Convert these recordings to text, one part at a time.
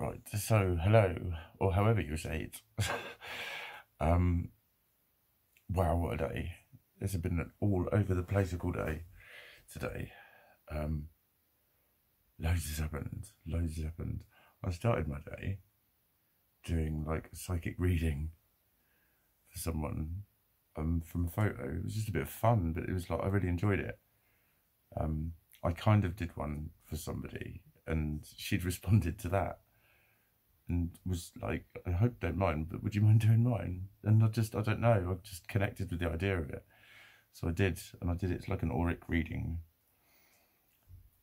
Right, so hello, or however you say it. um, wow, what a day. It's been all over the place all day today. Um, loads has happened, loads has happened. I started my day doing like a psychic reading for someone from a photo. It was just a bit of fun, but it was like, I really enjoyed it. I kind of did one for somebody and she'd responded to that and was like, I hope don't mind, but would you mind doing mine? And I don't know, I just connected with the idea of it. So I did, and I did it like an auric reading.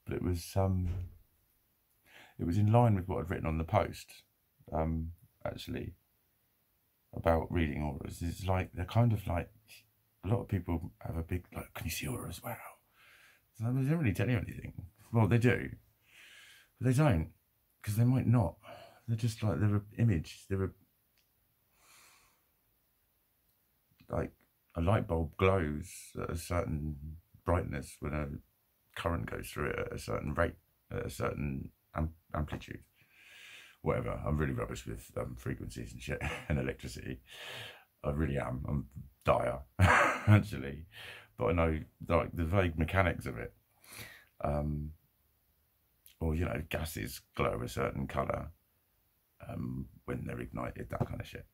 But it was in line with what I'd written on the post, actually, about reading auras. It's like, they're kind of like, a lot of people have a big, like, can you see auras? Wow. So they don't really tell you anything. Well, they do, but they don't, because they might not. They're just like, they're an image. They're like a light bulb glows at a certain brightness when a current goes through it at a certain rate, at a certain amplitude. Whatever. I'm really rubbish with frequencies and shit and electricity. I really am. I'm dire, actually. But I know like the vague mechanics of it. Or, you know, gases glow a certain colour when they're ignited, that kind of shit.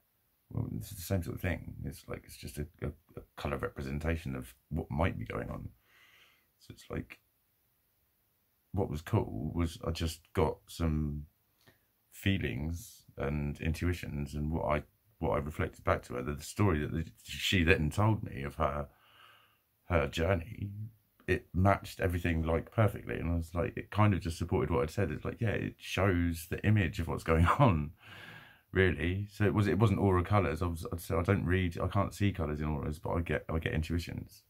Well, it's the same sort of thing. It's like, it's just a colour representation of what might be going on. So it's like, what was cool was I just got some feelings and intuitions, and what I reflected back to her, the story that she then told me of her journey. It matched everything like perfectly, and I was like, it kind of just supported what I'd said. It's like, yeah, it shows the image of what's going on, really. So it wasn't aura colours. I don't read, I can't see colours in auras, but I get intuitions,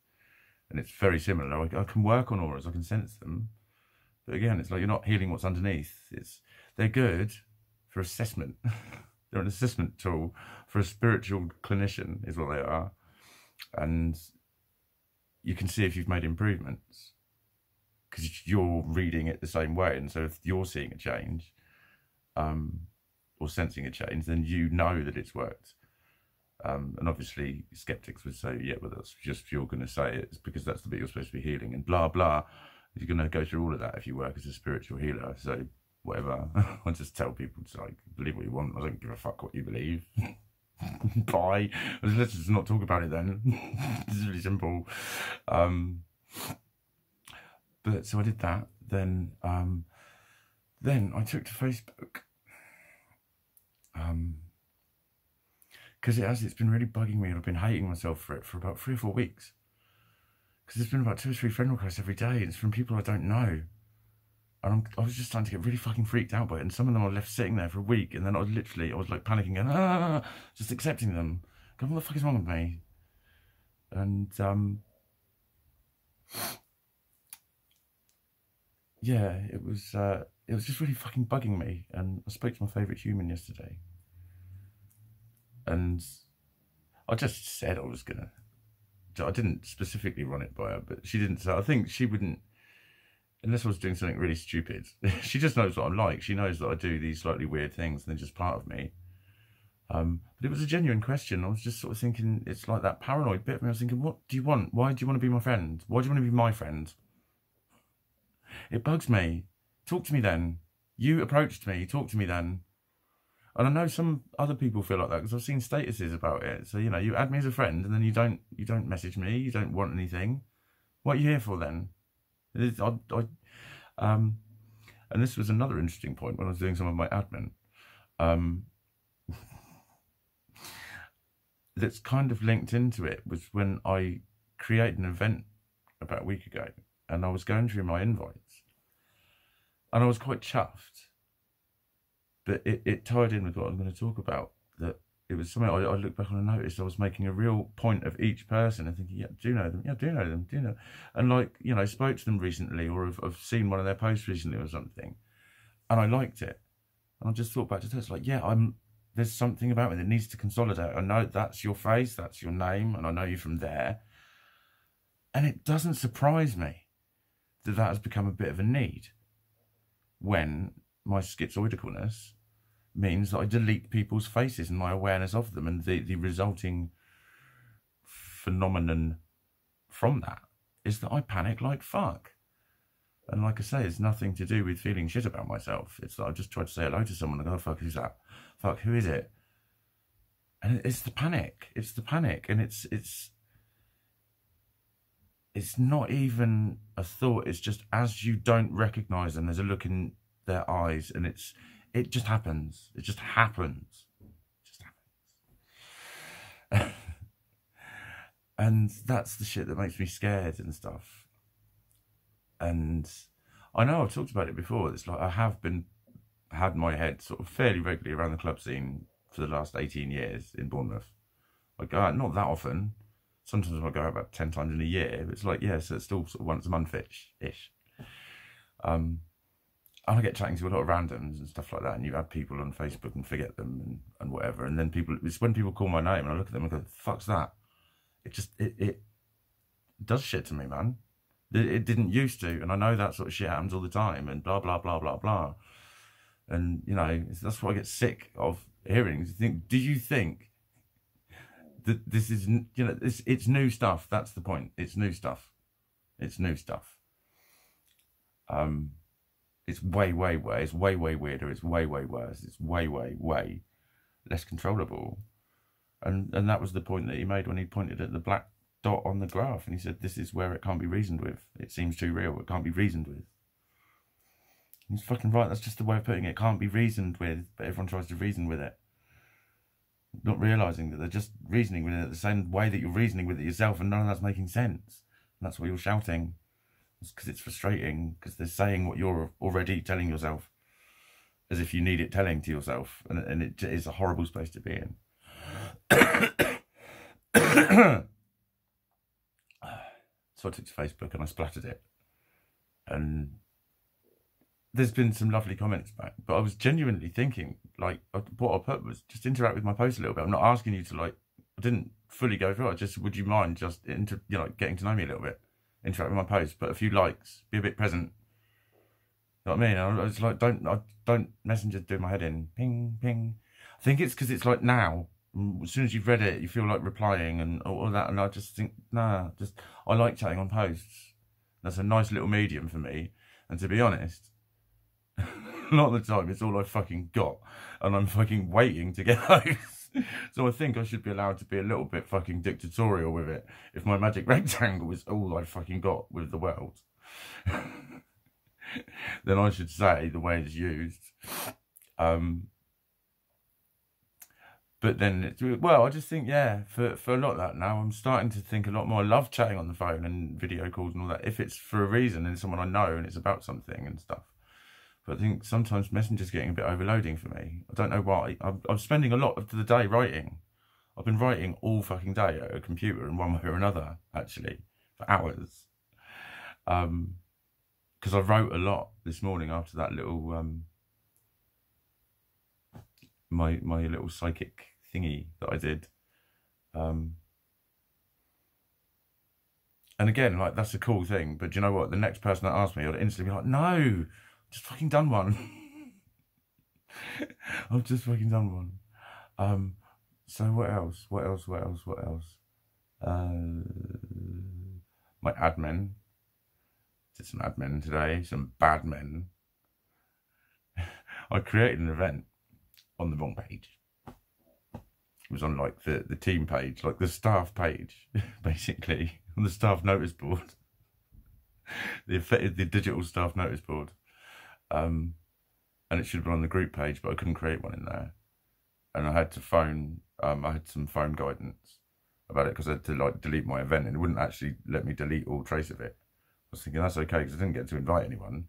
and it's very similar. I can work on auras, I can sense them, but again, it's like, you're not healing what's underneath. They're good for assessment. They're an assessment tool for a spiritual clinician, is what they are, and you can see if you've made improvements because you're reading it the same way. And so if you're seeing a change or sensing a change, then you know that it's worked. And obviously skeptics would say, yeah, well, that's just, you're going to say it. It's because that's the bit you're supposed to be healing and blah, blah. You're going to go through all of that if you work as a spiritual healer. So whatever. I just tell people to like, believe what you want. I don't give a fuck what you believe. Bye. Let's just not talk about it then. It's really simple. But so I did that. Then I took to Facebook. Because it's been really bugging me, and I've been hating myself for it for about 3 or 4 weeks. Because there's been about 2 or 3 friend requests every day, and it's from people I don't know. And I was just starting to get really fucking freaked out by it. And some of them I left sitting there for a week, and then I was like panicking and just accepting them. Going, what the fuck is wrong with me? And yeah, it was just really fucking bugging me. And I spoke to my favourite human yesterday, and I just said I was gonna. I didn't specifically run it by her, but she didn't. So I think she wouldn't. Unless I was doing something really stupid. She just knows what I'm like. She knows that I do these slightly weird things, and they're just part of me. But it was a genuine question. I was just sort of thinking, it's like that paranoid bit of me. I was thinking, what do you want? Why do you want to be my friend? Why do you want to be my friend? It bugs me. Talk to me then. You approached me. Talk to me then. And I know some other people feel like that because I've seen statuses about it. So, you know, you add me as a friend and then you don't message me. You don't want anything. What are you here for then? And this was another interesting point when I was doing some of my admin. That's kind of linked into it was when I created an event about a week ago, and I was going through my invites, and I was quite chuffed. But it tied in with what I'm going to talk about. That it was something I looked back on and noticed I was making a real point of each person and thinking, yeah, do know them, yeah, do know them, do know. And like, you know, spoke to them recently, or I've seen one of their posts recently or something, and I liked it. And I just thought back to this, like, yeah, there's something about me that needs to consolidate. I know that's your face, that's your name, and I know you from there. And it doesn't surprise me that has become a bit of a need when my schizoidicalness means that I delete people's faces and my awareness of them, and the resulting phenomenon from that is that I panic like fuck. And like I say, it's nothing to do with feeling shit about myself. It's that I just tried to say hello to someone and go, oh, fuck, who's that? Fuck, who is it? And it's the panic. It's the panic. And it's not even a thought. It's just as you don't recognise them, there's a look in their eyes, and it just happens. It just happens. It just happens. And that's the shit that makes me scared and stuff. And I know I've talked about it before. It's like I have had my head sort of fairly regularly around the club scene for the last 18 years in Bournemouth. I go out not that often. Sometimes I go out about 10 times in a year. But it's like, yeah, so it's still sort of once a month-ish. And I get chatting to a lot of randoms and stuff like that. And you add people on Facebook and forget them and whatever. And then it's when people call my name and I look at them and go, fuck's that? It does shit to me, man. It didn't used to, and I know that sort of shit happens all the time, and blah, blah, blah, blah, blah. And, you know, that's what I get sick of hearing. Do you think that this is, you know, it's new stuff? That's the point. It's new stuff. It's new stuff. It's way weirder. It's way worse. It's way less controllable. And that was the point that he made when he pointed at the black dot on the graph, and he said, this is where it can't be reasoned with. It seems too real. It can't be reasoned with. And he's fucking right. That's just the way of putting it. It can't be reasoned with, but everyone tries to reason with it, not realising that they're just reasoning with it the same way that you're reasoning with it yourself, and none of that's making sense. And that's why you're shouting. It's because it's frustrating, because they're saying what you're already telling yourself, as if you need it telling to yourself, and it is a horrible space to be in. So I took to Facebook and I splattered it, and there's been some lovely comments back, but I was genuinely thinking, like, what I put was just interact with my post a little bit. I'm not asking you to, like, I didn't fully go through it. Just, would you mind just getting to know me a little bit, interact with my post, put a few likes, be a bit present. You know what I mean? I was like, don't Messenger do my head in, ping ping. I think it's because it's like now. As soon as you've read it, you feel like replying and all that, and I just think, I like chatting on posts. That's a nice little medium for me, and to be honest, a lot of the time it's all I fucking got, and I'm fucking waiting to get those. So I think I should be allowed to be a little bit fucking dictatorial with it. If my magic rectangle is all I fucking got with the world, then I should say the way it's used. But then, well, I just think, yeah, for a lot of that now, I'm starting to think a lot more. I love chatting on the phone and video calls and all that, if it's for a reason and someone I know and it's about something and stuff. But I think sometimes Messenger's getting a bit overloading for me. I don't know why. I'm spending a lot of the day writing. I've been writing all fucking day at a computer in one way or another, actually, for hours. Because I wrote a lot this morning after that little, my little psychic thingy that I did. And again, like, that's a cool thing, but do you know what? The next person that asks me, I'll instantly be like, no, I've just fucking done one. I've just fucking done one. So what else? My admin. Did some admin today, some bad men. I created an event on the wrong page. It was on, like, the team page, like the staff page, basically, on the staff notice board, the digital staff notice board, and it should have been on the group page, but I couldn't create one in there, and I had to phone. I had some phone guidance about it because I had to, like, delete my event, and it wouldn't actually let me delete all trace of it. I was thinking that's okay because I didn't get to invite anyone,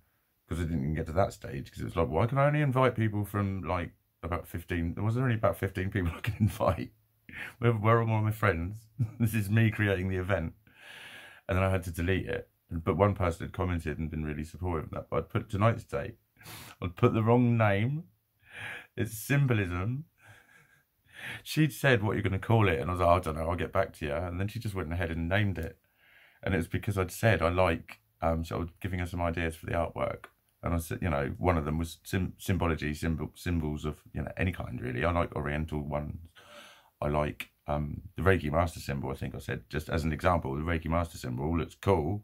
because I didn't even get to that stage, because it was like, well, I can only invite people from, like, about 15, was there only about 15 people I can invite? Where are all my friends? This is me creating the event. And then I had to delete it. But one person had commented and been really supportive of that. But I'd put tonight's date. I'd put the wrong name. It's symbolism. She'd said, what you're going to call it? And I was like, I don't know, I'll get back to you. And then she just went ahead and named it. And it was because I'd said I like, so I was giving her some ideas for the artwork. And I said, you know, one of them was symbology, symbols of, you know, any kind really. I like Oriental ones. I like the Reiki Master symbol. I think I said, just as an example, the Reiki Master symbol looks cool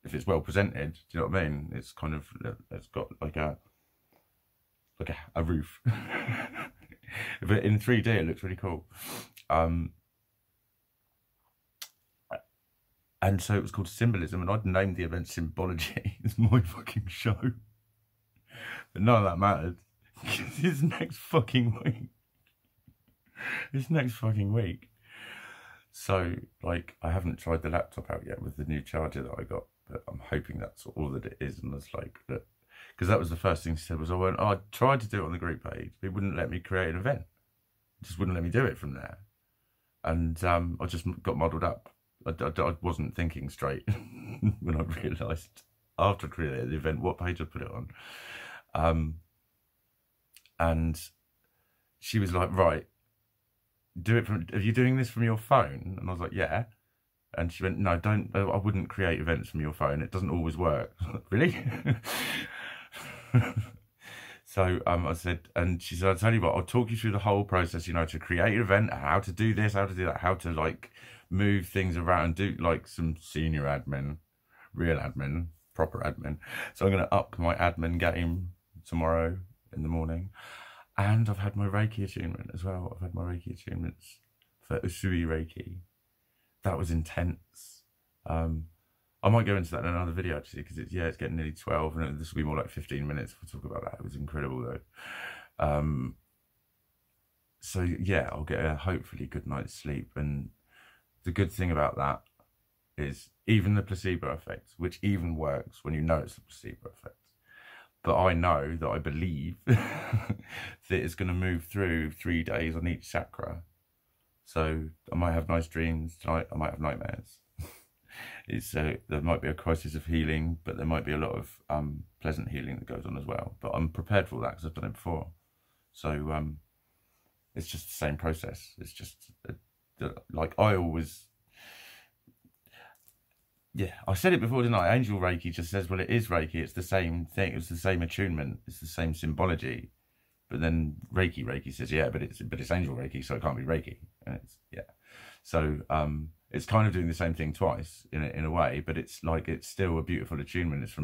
if it's well presented. Do you know what I mean? It's kind of, it's got like a roof. But in 3D it looks really cool. And so it was called Symbolism, and I'd named the event Symbology. It's my fucking show. But none of that mattered. It's next fucking week. It's next fucking week. So, like, I haven't tried the laptop out yet with the new charger that I got, but I'm hoping that's all that it is. And it's like, because that was the first thing she said was, I tried to do it on the group page, but it wouldn't let me create an event. It just wouldn't let me do it from there. And I just got muddled up. I wasn't thinking straight when I realised after I created the event what page I put it on. And she was like, right, do it from, are you doing this from your phone? And I was like, yeah. And she went, no, don't, I wouldn't create events from your phone. It doesn't always work. Really? So I said, and she said, I'll tell you what, I'll talk you through the whole process, you know, to create an event, how to do this, how to do that, how to like move things around, do like some senior admin, real admin, proper admin. So I'm going to up my admin game tomorrow in the morning. And I've had my Reiki attunement as well. I've had my Reiki attunements for Usui Reiki. That was intense. I might go into that in another video actually, because it's getting nearly 12 and this will be more like 15 minutes if we talk about that. It was incredible though. So yeah, I'll get a hopefully good night's sleep. And the good thing about that is even the placebo effect, which even works when you know it's the placebo effect. But I know that I believe that it's going to move through 3 days on each chakra. So I might have nice dreams tonight. I might have nightmares. There might be a crisis of healing, but there might be a lot of pleasant healing that goes on as well. But I'm prepared for all that because I've done it before. So it's just the same process. It's just like I always, yeah, I said it before, didn't I? Angel Reiki just says, well, it is Reiki. It's the same thing. It's the same attunement. It's the same symbology. But then Reiki says, yeah, but it's Angel Reiki, so it can't be Reiki. And it's, yeah. So it's kind of doing the same thing twice in a way, but it's like, it's still a beautiful attunement. It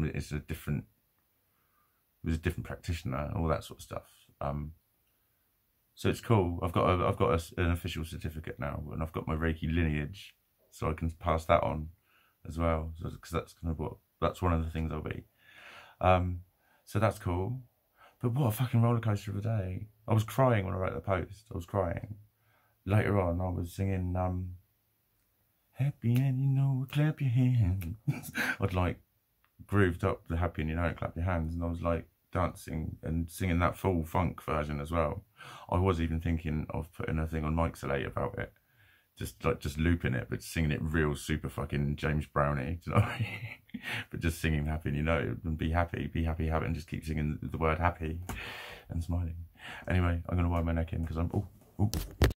was a different practitioner, all that sort of stuff. So it's cool. I've got an official certificate now, and I've got my Reiki lineage, so I can pass that on as well. Because that's kind of that's one of the things I'll be. So that's cool. But what a fucking roller coaster of a day. I was crying when I wrote the post. I was crying. Later on, I was singing, happy and you know, clap your hands. I'd like grooved up the happy and you know, clap your hands. And I was like dancing and singing that full funk version as well. I was even thinking of putting a thing on Mixolate about it. Just looping it, but singing it real super fucking James Brownie, do you know what I mean? But just singing happy and you know, and be happy, and just keep singing the word happy and smiling. Anyway, I'm going to wind my neck in because I'm,